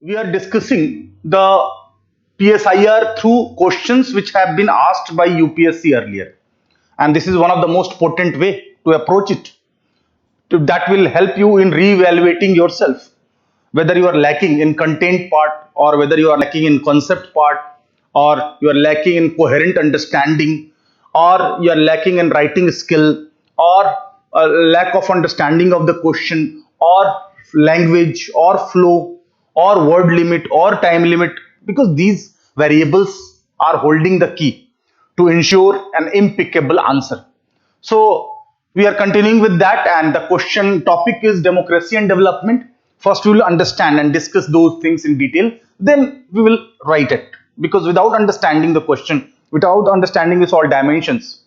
we are discussing the PSIR through questions which have been asked by UPSC earlier. And this is one of the most potent way to approach it. That will help you in re-evaluating yourself, whether you are lacking in content part, or whether you are lacking in concept part, or you are lacking in coherent understanding, or you are lacking in writing skill, or a lack of understanding of the question, or language, or flow, or word limit, or time limit, because these variables are holding the key to ensure an impeccable answer. So we are continuing with that, and the question topic is democracy and development. First, we will understand and discuss those things in detail. Then we will write it, because without understanding the question, without understanding its all dimensions,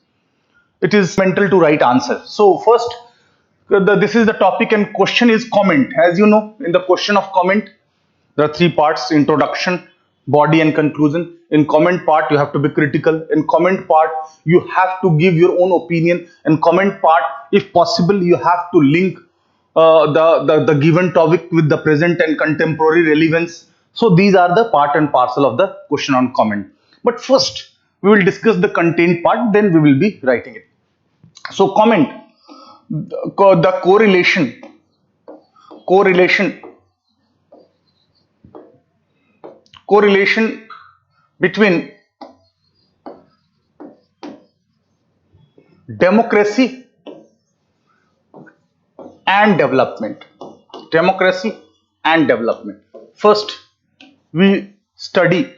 it is mental to write answer. So first, this is the topic, and question is comment. As you know, in the question of comment, there are three parts: introduction, body, and conclusion. In comment part, you have to be critical. In comment part, you have to give your own opinion. In comment part, if possible, you have to link the given topic with the present and contemporary relevance. So these are the part and parcel of the question on comment. But first, we will discuss the content part, then we will be writing it. So comment, the correlation correlation between democracy and development. Democracy and development. First, we study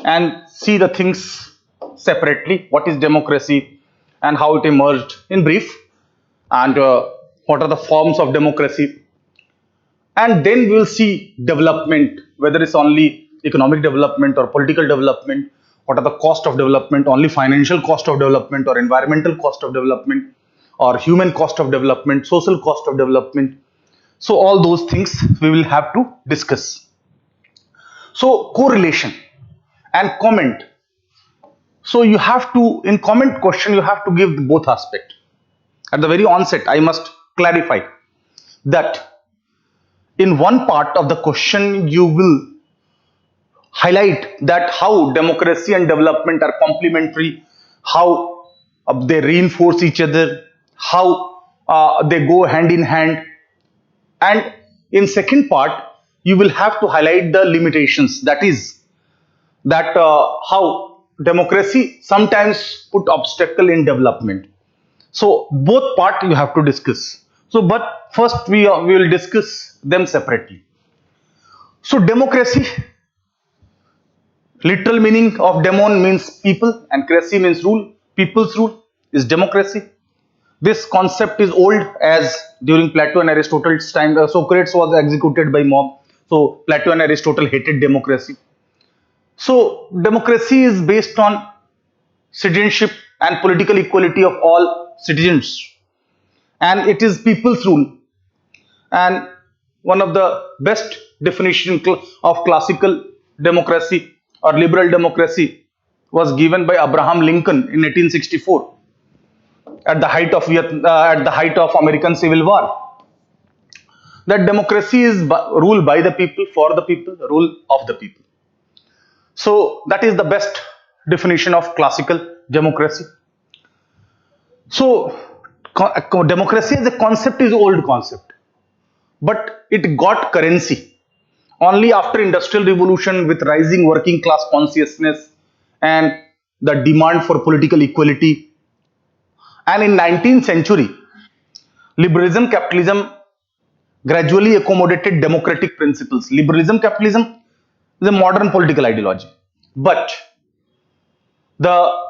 and see the things separately. What is democracy and how it emerged in brief, and what are the forms of democracy. And then we will see development, whether it's only economic development or political development. What are the cost of development, only financial cost of development, or environmental cost of development, or human cost of development, social cost of development. So all those things we will have to discuss. So correlation and comment. So you have to, in comment question, you have to give both aspect. At the very onset, I must clarify that in one part of the question, you will highlight that how democracy and development are complementary, how they reinforce each other, how they go hand in hand. And in second part, you will have to highlight the limitations. That is, that how democracy sometimes put obstacle in development. So both part you have to discuss. So, but first we will discuss them separately. So democracy, literal meaning of demon means people, and cracy means rule. People's rule is democracy. This concept is old, as during Plato and Aristotle's time, Socrates was executed by mob. So Plato and Aristotle hated democracy. So democracy is based on citizenship and political equality of all citizens, and it is people's rule. And one of the best definition of classical democracy or liberal democracy was given by Abraham Lincoln in 1864 at the height of American Civil War. That democracy is rule by the people, for the people, rule of the people. So that is the best definition of classical democracy. So democracy as a concept is old concept, but it got currency only after industrial revolution, with rising working class consciousness and the demand for political equality. And in 19th century, liberalism capitalism gradually accommodated democratic principles. Liberalism capitalism is a modern political ideology, but the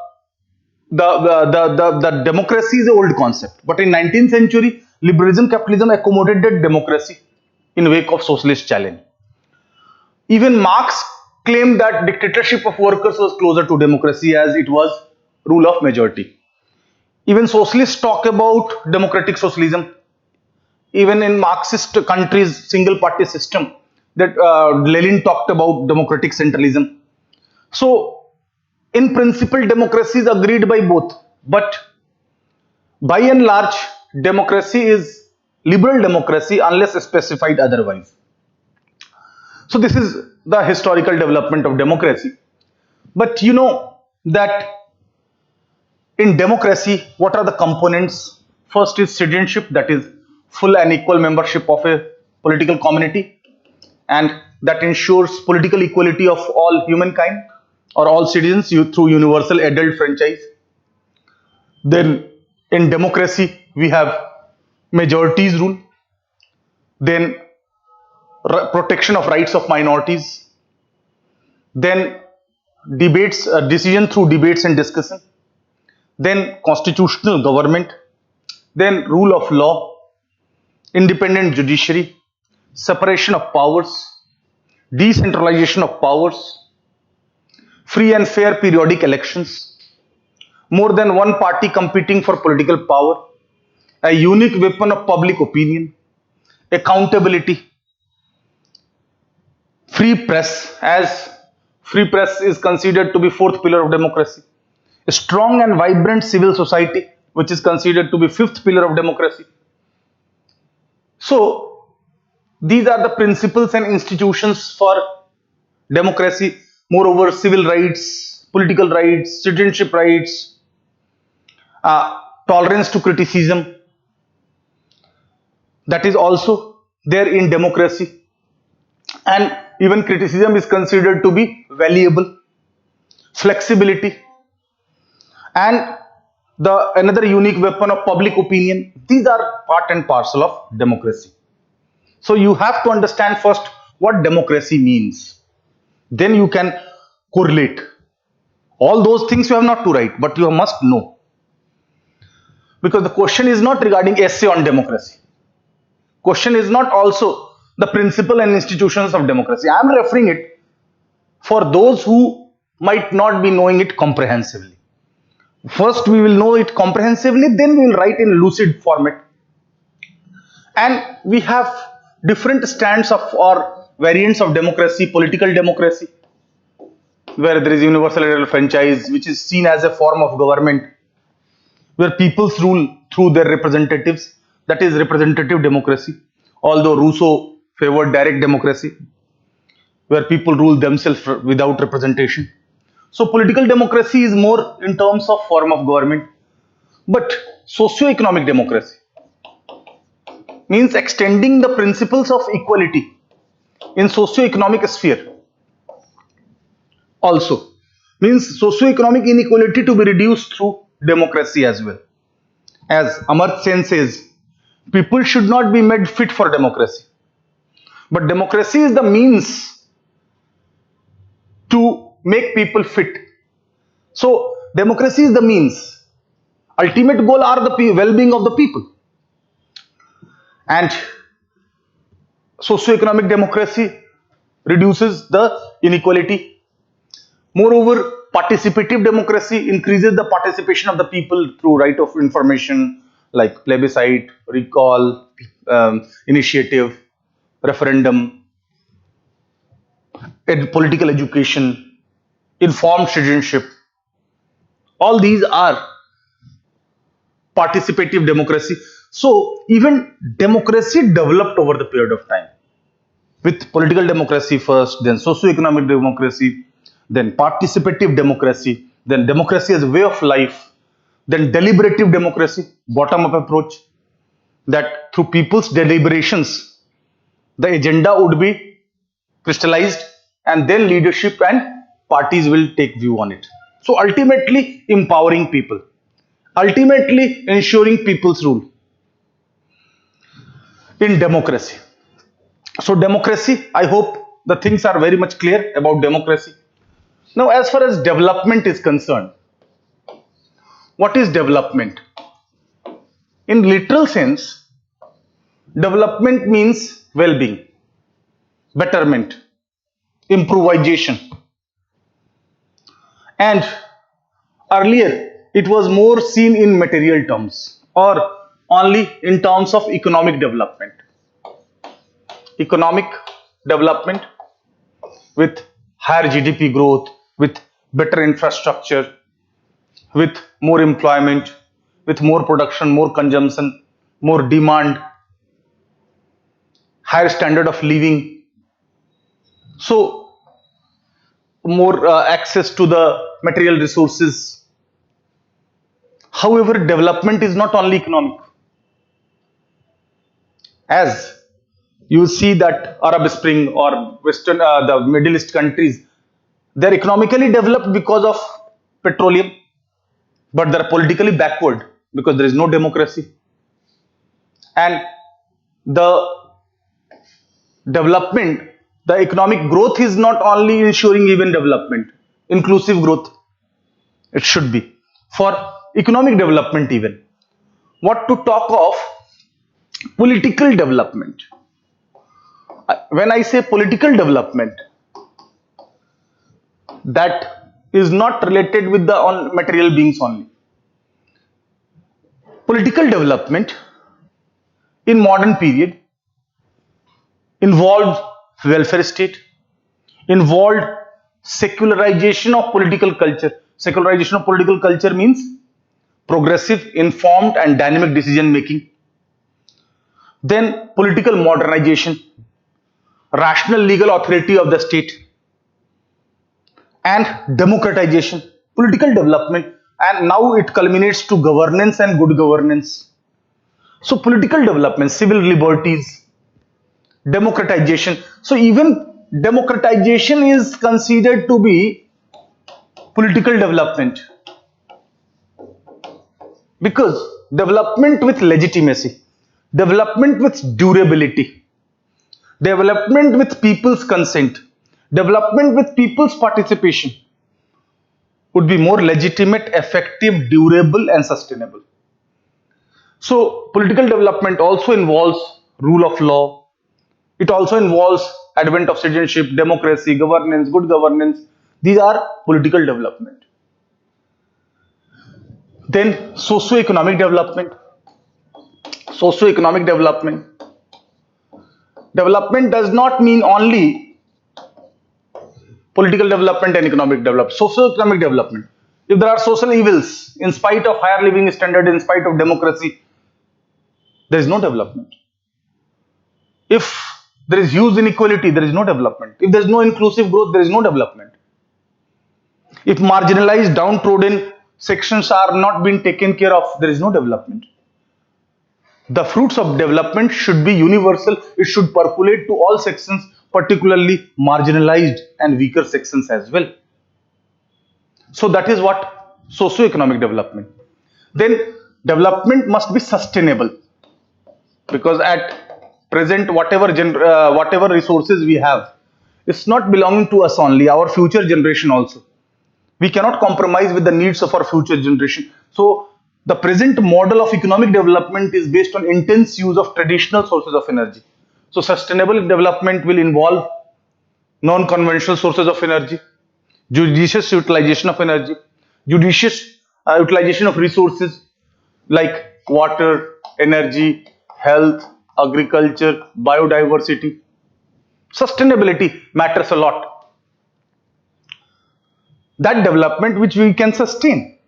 the democracy is an old concept. But in 19th century, liberalism capitalism accommodated democracy in wake of socialist challenge. Even Marx claimed that dictatorship of workers was closer to democracy, as it was rule of majority. Even socialists talk about democratic socialism. Even in Marxist countries, single party system, that Lenin talked about democratic centralism. So in principle, democracy is agreed by both, but by and large, democracy is liberal democracy unless specified otherwise. So this is the historical development of democracy. But you know that in democracy, what are the components? First is citizenship, that is full and equal membership of a political community, and that ensures political equality of all humankind or all citizens through universal adult franchise. Then in democracy, we have majorities rule, then protection of rights of minorities, then debates, decision through debates and discussion, then constitutional government, then rule of law, independent judiciary, separation of powers, decentralization of powers, free and fair periodic elections, more than one party competing for political power, a unique weapon of public opinion, accountability, free press, as free press is considered to be fourth pillar of democracy, a strong and vibrant civil society, which is considered to be fifth pillar of democracy. So these are the principles and institutions for democracy. Moreover, civil rights, political rights, citizenship rights, tolerance to criticism, that is also there in democracy. And even criticism is considered to be valuable. Flexibility, and the another unique weapon of public opinion. These are part and parcel of democracy. So you have to understand first what democracy means. Then you can correlate. All those things you have not to write, but you must know. Because the question is not regarding essay on democracy. Question is not also the principle and institutions of democracy. I am referring it for those who might not be knowing it comprehensively. First we will know it comprehensively, then we will write in lucid format. And we have different strands of or variants of democracy. Political democracy, where there is universal adult franchise, which is seen as a form of government where peoples rule through their representatives, that is representative democracy. Although Rousseau favored direct democracy, where people rule themselves without representation. So political democracy is more in terms of form of government. But socio-economic democracy means extending the principles of equality in socio-economic sphere. Also means socio-economic inequality to be reduced through democracy as well. As Amartya Sen says, people should not be made fit for democracy, but democracy is the means to make people fit. So democracy is the means. Ultimate goal are the well-being of the people. And socio-economic democracy reduces the inequality. Moreover, participative democracy increases the participation of the people through right of information like plebiscite, recall, initiative, referendum, political education, informed citizenship. All these are participative democracy. So even democracy developed over the period of time, with political democracy first, then socio-economic democracy, then participative democracy, then democracy as a way of life, then deliberative democracy, bottom-up approach, that through people's deliberations, the agenda would be crystallized, and then leadership and parties will take view on it. So ultimately empowering people, ultimately ensuring people's rule in democracy. So democracy, I hope the things are very much clear about democracy. Now as far as development is concerned, what is development? In literal sense, development means well-being, betterment, improvisation. And earlier it was more seen in material terms or only in terms of economic development. Economic development with higher GDP growth, with better infrastructure, with more employment, with more production, more consumption, more demand, higher standard of living, So more access to the material resources. However, development is not only economic. As you see that Arab Spring or Western, the Middle East countries, they're economically developed because of petroleum, but they're politically backward because there is no democracy. And the development, the economic growth is not only ensuring even development, inclusive growth, it should be for economic development even. What to talk of political development? When I say political development, that is not related with the material beings only. Political development in modern period involved welfare state, involved secularization of political culture. Secularization of political culture means progressive, informed, and dynamic decision making. Then political modernization, rational legal authority of the state, and democratization, political development, and now it culminates to governance and good governance. So political development, civil liberties, democratization. So even democratization is considered to be political development because development with legitimacy, development with durability, development with people's consent, development with people's participation would be more legitimate, effective, durable, and sustainable. So, political development also involves rule of law. It also involves advent of citizenship, democracy, governance, good governance. These are political development. Then, socio-economic development. Socio-economic development. Development does not mean only political development and economic development. Socio-economic development. If there are social evils, in spite of higher living standard, in spite of democracy, there is no development. If there is huge inequality, there is no development. If there is no inclusive growth, there is no development. If marginalized, downtrodden sections are not being taken care of, there is no development. The fruits of development should be universal. It should percolate to all sections, particularly marginalized and weaker sections as well. So that is what socio-economic development. Then development must be sustainable because at present whatever resources we have, it's not belonging to us only, our future generation also. We cannot compromise with the needs of our future generation. So the present model of economic development is based on intense use of traditional sources of energy. So sustainable development will involve non-conventional sources of energy, judicious utilization of energy, judicious utilization of resources like water, energy, health, agriculture, biodiversity. Sustainability matters a lot. That development which we can sustain.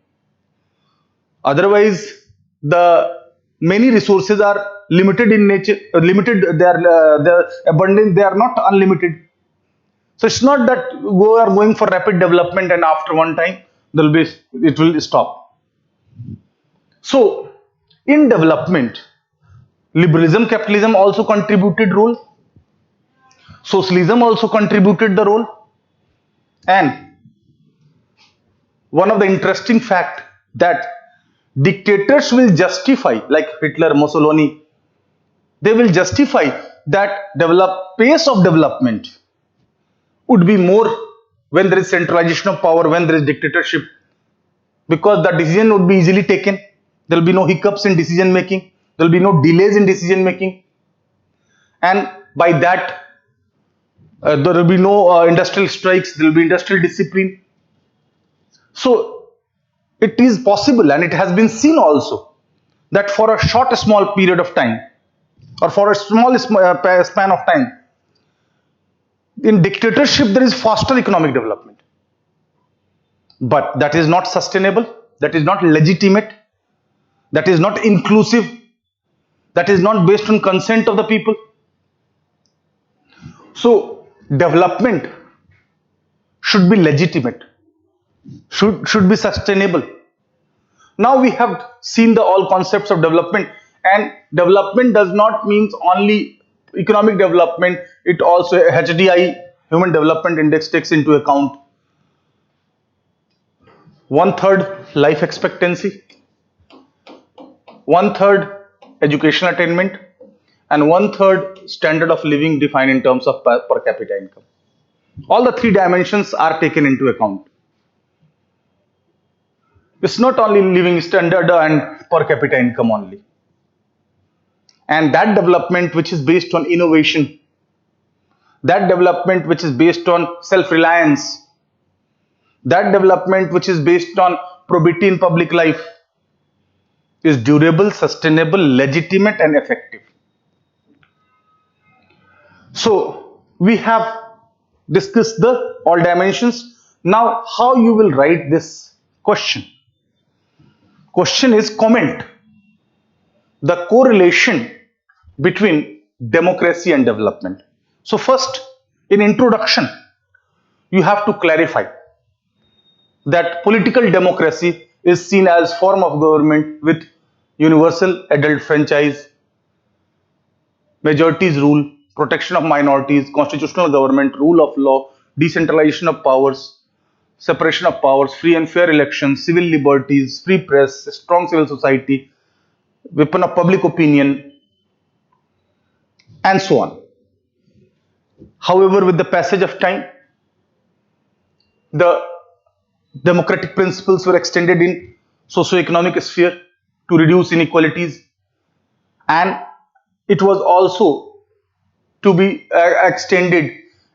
Otherwise, the many resources are limited in nature, limited, they're abundant, they are not unlimited. So it's not that we are going for rapid development and after one time it will stop. So in development, liberalism, capitalism also contributed role. Socialism also contributed the role. And one of the interesting fact that dictators will justify, like Hitler, Mussolini, they will justify that pace of development would be more when there is centralization of power, when there is dictatorship, because the decision would be easily taken. There will be no hiccups in decision making. There will be no delays in decision making. And by that, there will be no industrial strikes. There will be industrial discipline. So it is possible, and it has been seen also, that for a short, small period of time, or for a small span of time, in dictatorship there is faster economic development. But that is not sustainable, that is not legitimate, that is not inclusive, that is not based on consent of the people. So development should be legitimate, should be sustainable. Now we have seen the all concepts of development, and development does not mean only economic development. It also HDI, Human Development Index, takes into account one third life expectancy, one third educational attainment, and one third standard of living defined in terms of per capita income. All the three dimensions are taken into account. It's not only living standard and per capita income only. And that development which is based on innovation, that development which is based on self-reliance, that development which is based on probity in public life is durable, sustainable, legitimate, and effective. So we have discussed the all dimensions. Now how you will write this question? Question is comment the correlation between democracy and development. So first, in introduction, you have to clarify that political democracy is seen as form of government with universal adult franchise, majorities rule, protection of minorities, constitutional government, rule of law, decentralization of powers, separation of powers, free and fair elections, civil liberties, free press, strong civil society, weapon of public opinion, and so on. However, with the passage of time, the democratic principles were extended in socio-economic sphere to reduce inequalities, and it was also to be extended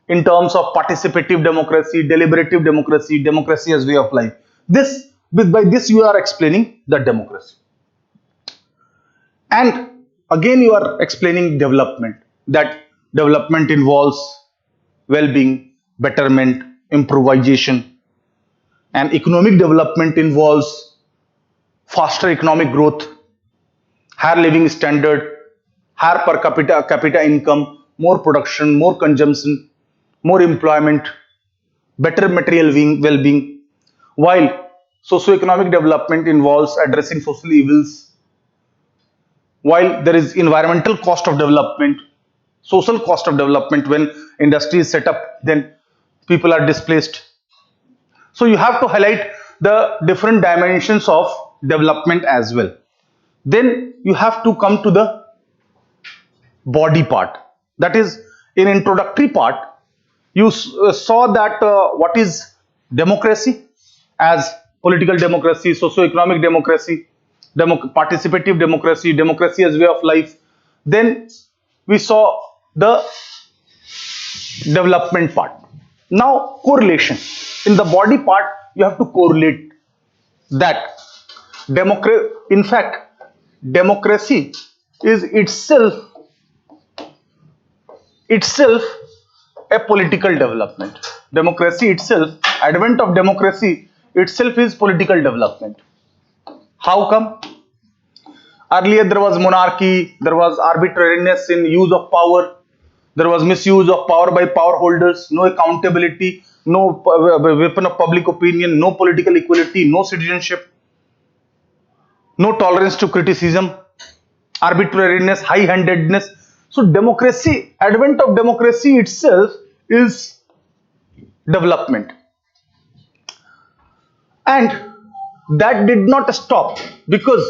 in terms of participative democracy, deliberative democracy, democracy as way of life. By this you are explaining the democracy. And again you are explaining development, that development involves well-being, betterment, improvisation, and economic development involves faster economic growth, higher living standard, higher per capita income, more production, more consumption, more employment, better material well-being, while socio-economic development involves addressing social evils, while there is environmental cost of development, social cost of development. When industry is set up, then people are displaced. So you have to highlight the different dimensions of development as well. Then you have to come to the body part. That is, in introductory part, you saw that what is democracy as political democracy, socio-economic democracy, participative democracy, democracy as way of life. Then we saw the development part. Now correlation. In the body part, you have to correlate that in fact, democracy is itself a political development. Democracy itself, advent of democracy itself is political development. How come? Earlier there was monarchy, there was arbitrariness in use of power, there was misuse of power by power holders, no accountability, no weapon of public opinion, no political equality, no citizenship, no tolerance to criticism, arbitrariness, high-handedness. So democracy, advent of democracy itself is development. And that did not stop, because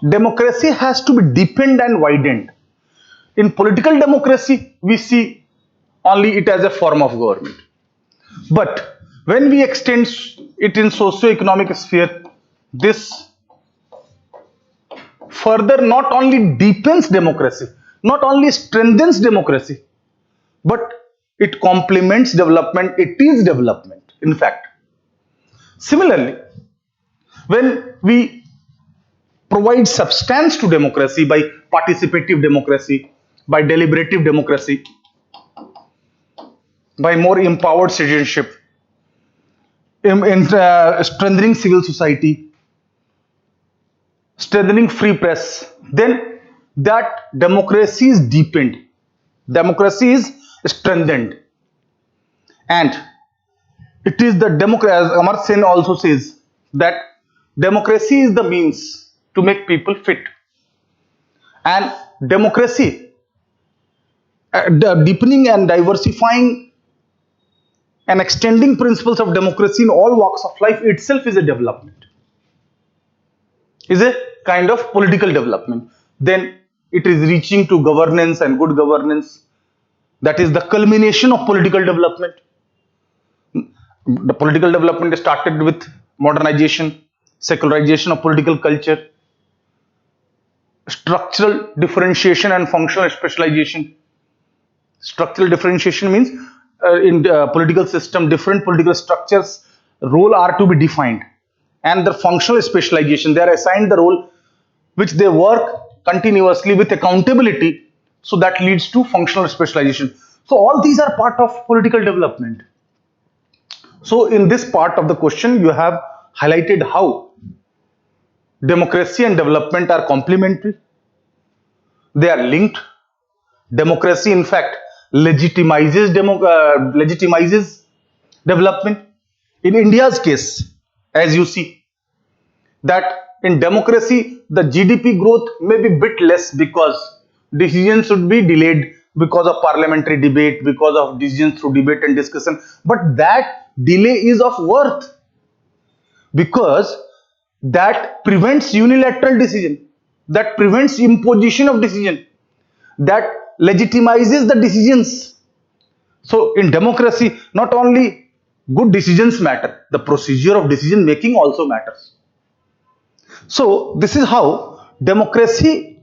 democracy has to be deepened and widened. In political democracy, we see only it as a form of government. But when we extend it in socio-economic sphere, this further not only deepens democracy, not only strengthens democracy, but it complements development. It is development, in fact. Similarly, when we provide substance to democracy by participative democracy, by deliberative democracy, by more empowered citizenship, in strengthening civil society, strengthening free press, then that democracy is deepened. Democracy is strengthened. And it is the democracy, as Amar Sen also says, that democracy is the means to make people fit. And democracy, deepening and diversifying and extending principles of democracy in all walks of life itself is a development, is a kind of political development. Then it is reaching to governance and good governance. That is the culmination of political development. The political development started with modernization, secularization of political culture, structural differentiation and functional specialization. Structural differentiation means in the political system, different political structures role are to be defined, and the functional specialization, they are assigned the role which they work continuously with accountability, so that leads to functional specialization. So all these are part of political development. So in this part of the question, you have highlighted how democracy and development are complementary. They are linked. Democracy, in fact, legitimizes development. In India's case, as you see, that in democracy, the GDP growth may be bit less because decisions should be delayed because of parliamentary debate, because of decisions through debate and discussion. But that delay is of worth, because that prevents unilateral decision, that prevents imposition of decision, that legitimizes the decisions. So in democracy, not only good decisions matter, the procedure of decision making also matters. So this is how democracy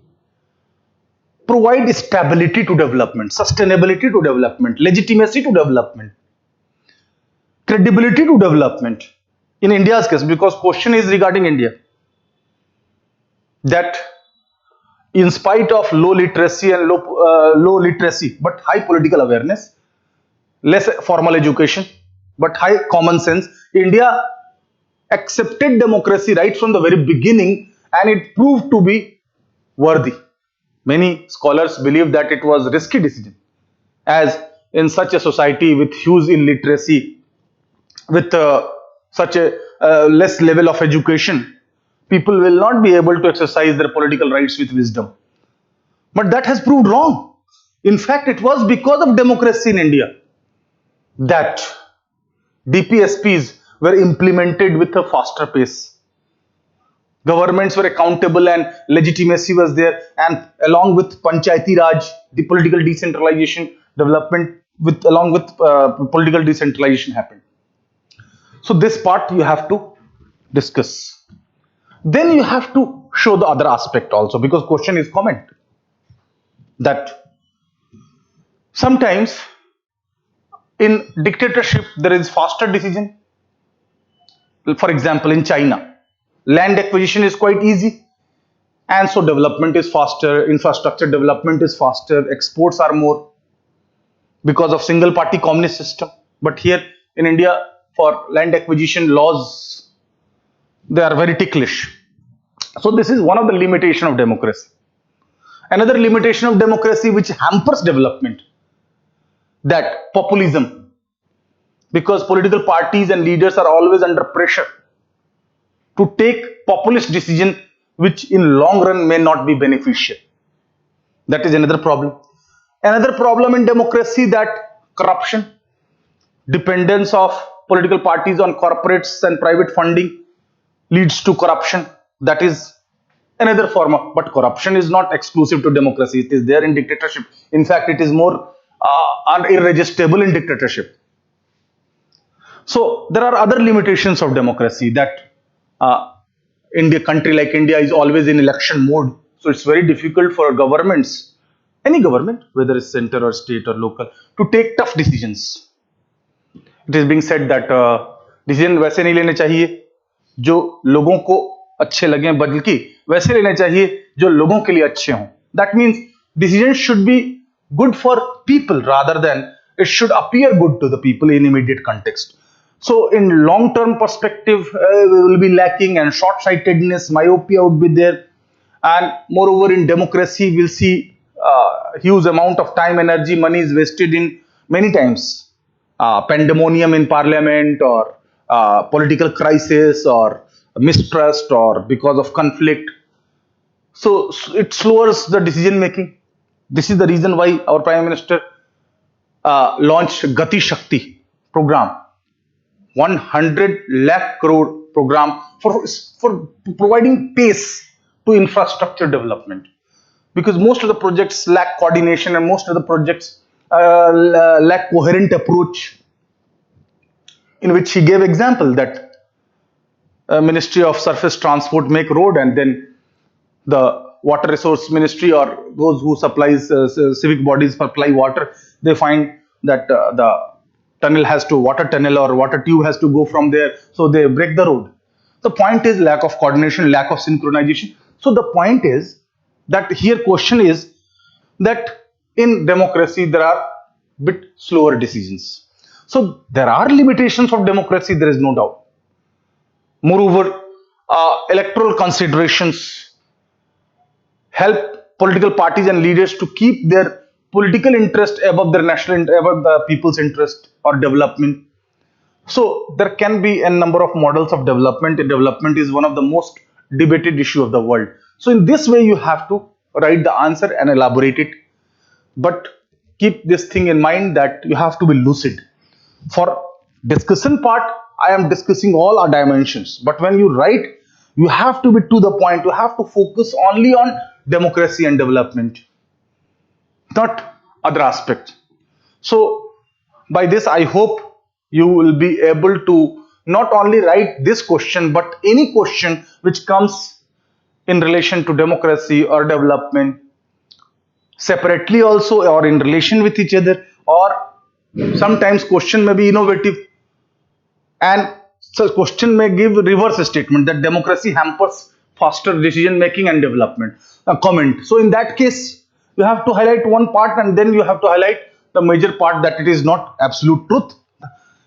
provides stability to development, sustainability to development, legitimacy to development, credibility to development. In India's case, because question is regarding India, that in spite of low literacy and low literacy but high political awareness, less formal education but high common sense, India accepted democracy right from the very beginning, and it proved to be worthy. Many scholars believe that it was a risky decision, as in such a society with huge illiteracy, with such a less level of education, people will not be able to exercise their political rights with wisdom. But that has proved wrong. In fact, it was because of democracy in India that DPSPs were implemented with a faster pace. Governments were accountable and legitimacy was there, and along with Panchayati Raj, the political decentralization development with along with political decentralization happened. So this part you have to discuss. Then you have to show the other aspect also, because question is comment, that sometimes in dictatorship there is faster decision. For example, in China, land acquisition is quite easy, and so development is faster, infrastructure development is faster, exports are more because of single party communist system. But here in India, for land acquisition laws, they are very ticklish. So this is one of the limitation of democracy. Another limitation of democracy which hampers development, that populism, because political parties and leaders are always under pressure to take populist decision which in long run may not be beneficial. That is another problem. Another problem in democracy, that corruption, dependence of political parties on corporates and private funding leads to corruption. That is another form of, but corruption is not exclusive to democracy, it is there in dictatorship. In fact, it is more irresistible in dictatorship. So there are other limitations of democracy, that India, country like India is always in election mode, so it's very difficult for governments, any government, whether it's center or state or local, to take tough decisions. It is being said that decision वैसे नहीं लेने चाहिए जो लोगों को अच्छे लगे, बल्कि वैसे लेने चाहिए जो लोगों के लिए अच्छे हों. That means decisions should be good for people rather than it should appear good to the people in immediate context. So in long term perspective, we will be lacking, and short sightedness, myopia would be there. And moreover, in democracy, we'll see huge amount of time, energy, money is wasted in many times pandemonium in parliament, or political crisis, or mistrust, or because of conflict. So it slows the decision making. This is the reason why our Prime Minister launched Gati Shakti program, 100 lakh crore program for providing pace to infrastructure development, because most of the projects lack coordination, and most of the projects lack coherent approach, in which he gave example that Ministry of Surface Transport make road, and then the water resource ministry, or those who supplies civic bodies supply water, they find that the tunnel has to water tunnel or water tube has to go from there, so they break the road. The point is lack of coordination, lack of synchronization. So the point is that here question is that in democracy there are bit slower decisions. So there are limitations of democracy, there is no doubt. Moreover, electoral considerations help political parties and leaders to keep their political interest above their above the people's interest or development. So there can be a number of models of development, and development is one of the most debated issue of the world. So in this way you have to write the answer and elaborate it, but keep this thing in mind that you have to be lucid. For discussion part, I am discussing all our dimensions, but when you write, you have to be to the point. You have to focus only on democracy and development, not other aspects. So by this I hope you will be able to not only write this question, but any question which comes in relation to democracy or development, separately also or in relation with each other, or sometimes question may be innovative, and so question may give reverse statement that democracy hampers faster decision making and development, a comment. So in that case you have to highlight one part, and then you have to highlight the major part, that it is not absolute truth.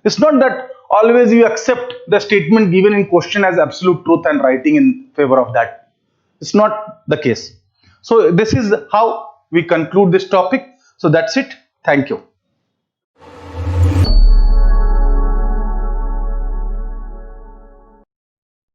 It's not that always you accept the statement given in question as absolute truth and writing in favor of that. It's not the case. So this is how we conclude this topic. So that's it. Thank you.